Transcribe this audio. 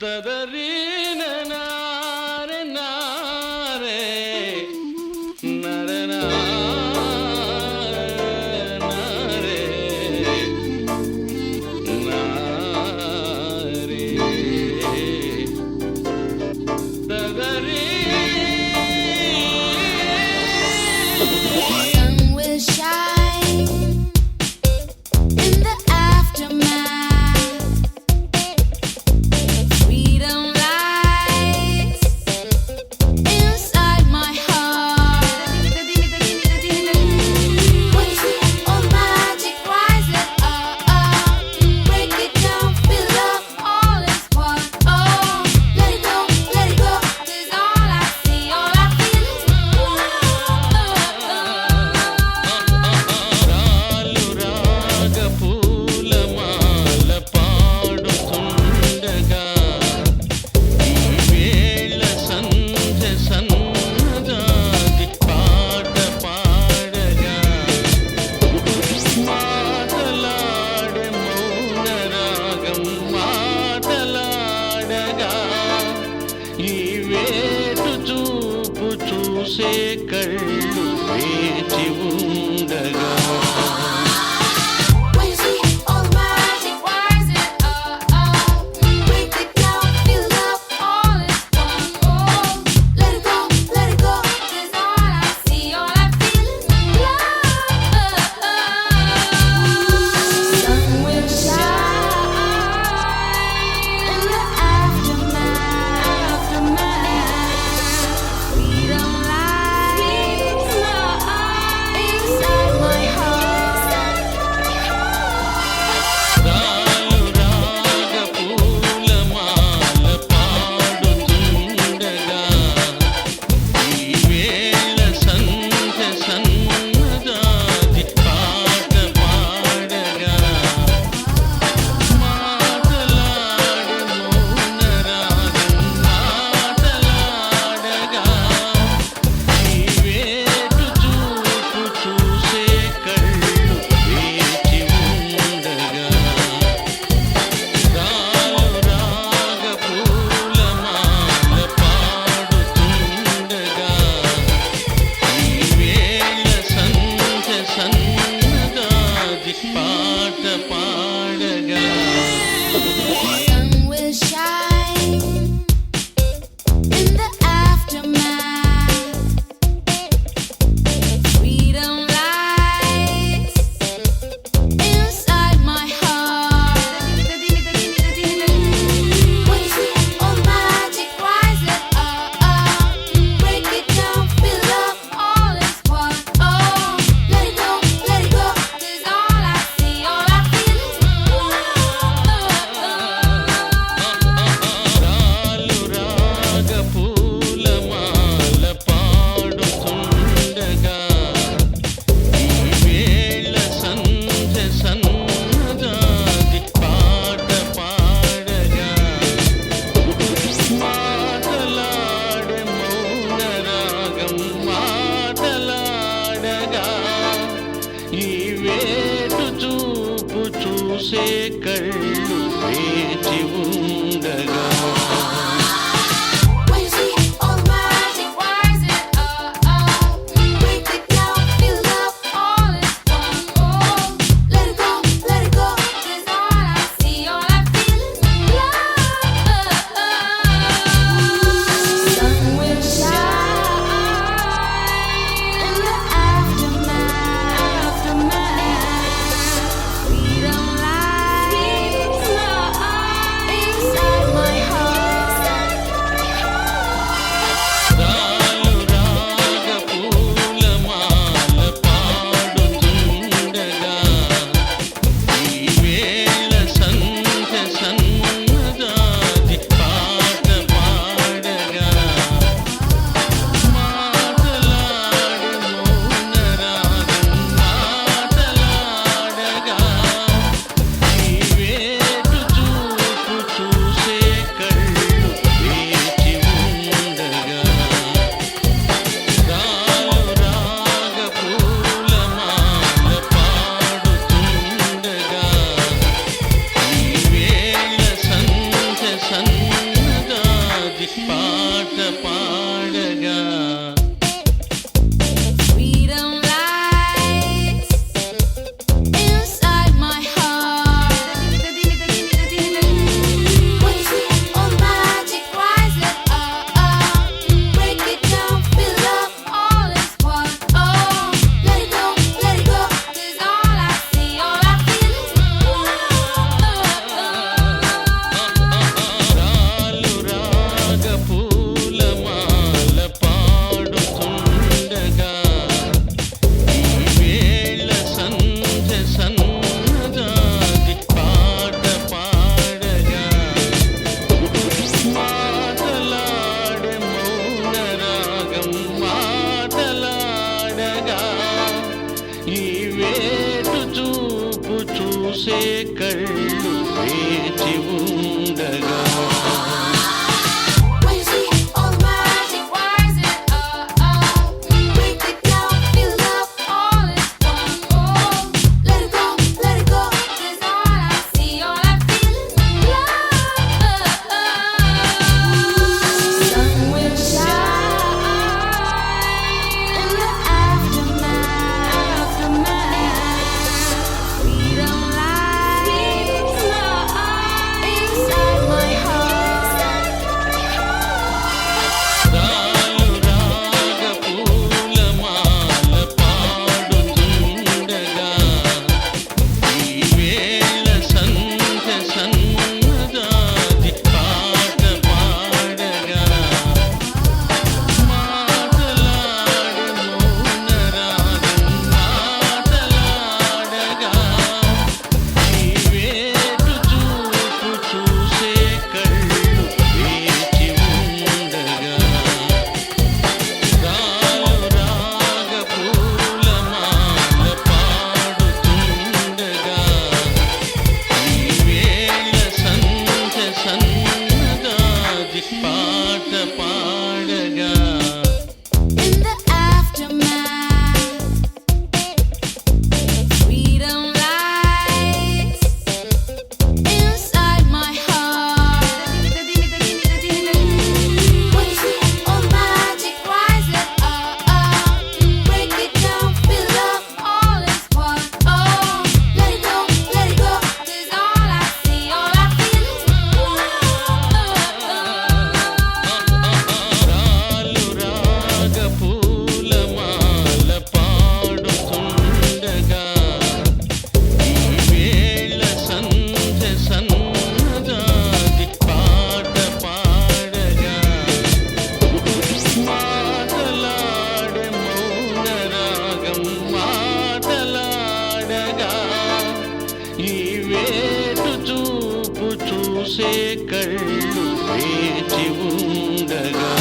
తదరీన నారె నారె నరె నారె నారె తదరీ Sun will shine in the aftermath. Freedom lies inside my heart. When you see all the magic rise up, break it down, fill up all is one. Oh, let it go, 'cause all I see, all I feel is love. రాలు రాగ పూలమాల పాడుతుండగా ఈ వేళ సంధ్య సన్నజాజి పాట పాడగా మాటలాడే మౌన రాగం మాటలాడగా ఈ వేటు చూపు చూసే కళ్ళు వేచి ఉండగా When you see all the magic rising up, break it down, fill up all is one. Oh, let it go, 'cause all I see, all I feel is love. Sun will shine in the aftermath. Freedom lies కళ్ళు వేచి ఉండగా